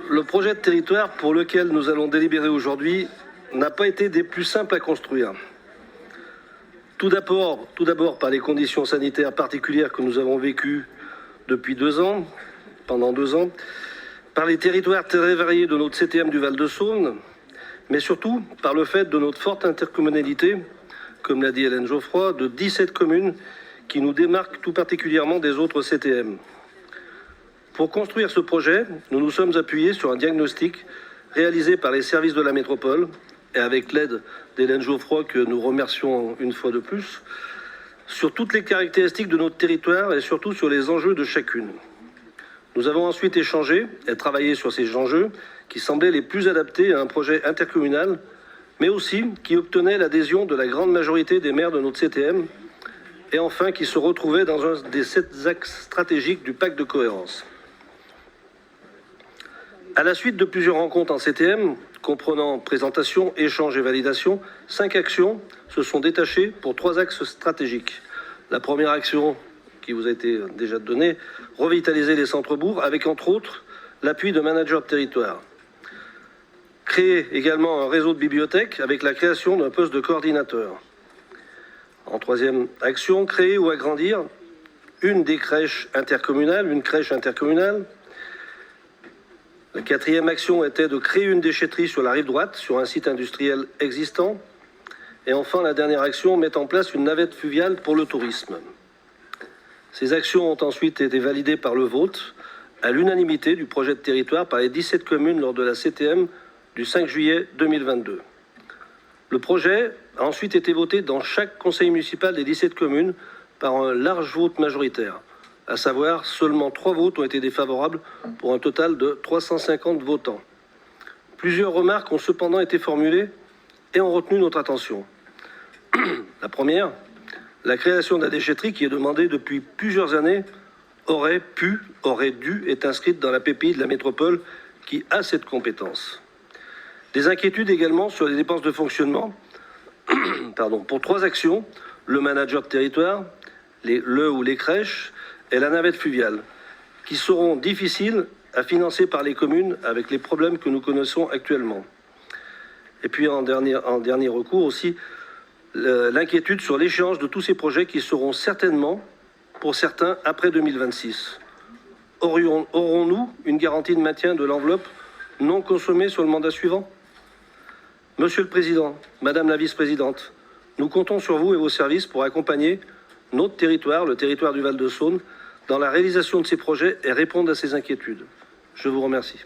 Le projet de territoire pour lequel nous allons délibérer aujourd'hui n'a pas été des plus simples à construire. Tout d'abord par les conditions sanitaires particulières que nous avons vécues depuis pendant 2 ans, par les territoires très variés de notre CTM du Val-de-Saône, mais surtout par le fait de notre forte intercommunalité, comme l'a dit Hélène Geoffroy, de 17 communes qui nous démarquent tout particulièrement des autres CTM. Pour construire ce projet, nous nous sommes appuyés sur un diagnostic réalisé par les services de la métropole et avec l'aide d'Hélène Geoffroy, que nous remercions une fois de plus, sur toutes les caractéristiques de notre territoire et surtout sur les enjeux de chacune. Nous avons ensuite échangé et travaillé sur ces enjeux qui semblaient les plus adaptés à un projet intercommunal, mais aussi qui obtenaient l'adhésion de la grande majorité des maires de notre CTM et enfin qui se retrouvaient dans un des 7 axes stratégiques du pacte de cohérence. À la suite de plusieurs rencontres en CTM, comprenant présentation, échange et validation, 5 actions se sont détachées pour 3 axes stratégiques. La première action, qui vous a été déjà donnée, revitaliser les centres-bourgs avec entre autres l'appui de managers de territoire. Créer également un réseau de bibliothèques avec la création d'un poste de coordinateur. En troisième action, créer ou agrandir une crèche intercommunale. La quatrième action était de créer une déchetterie sur la rive droite, sur un site industriel existant. Et enfin, la dernière action, mettre en place une navette fluviale pour le tourisme. Ces actions ont ensuite été validées par le vote, à l'unanimité du projet de territoire par les 17 communes lors de la CTM du 5 juillet 2022. Le projet a ensuite été voté dans chaque conseil municipal des 17 communes par un large vote majoritaire. À savoir, seulement 3 votes ont été défavorables pour un total de 350 votants. Plusieurs remarques ont cependant été formulées et ont retenu notre attention. La première, la création de la déchetterie qui est demandée depuis plusieurs années aurait dû être inscrite dans la PPI de la métropole qui a cette compétence. Des inquiétudes également sur les dépenses de fonctionnement pour 3 actions, le manager de territoire, les crèches et la navette fluviale, qui seront difficiles à financer par les communes avec les problèmes que nous connaissons actuellement. Et puis en dernier recours aussi, l'inquiétude sur l'échéance de tous ces projets qui seront certainement, pour certains, après 2026. Aurons-nous une garantie de maintien de l'enveloppe non consommée sur le mandat suivant ? Monsieur le Président, Madame la Vice-présidente, nous comptons sur vous et vos services pour accompagner notre territoire, le territoire du Val-de-Saône, dans la réalisation de ces projets et répondre à ces inquiétudes. Je vous remercie.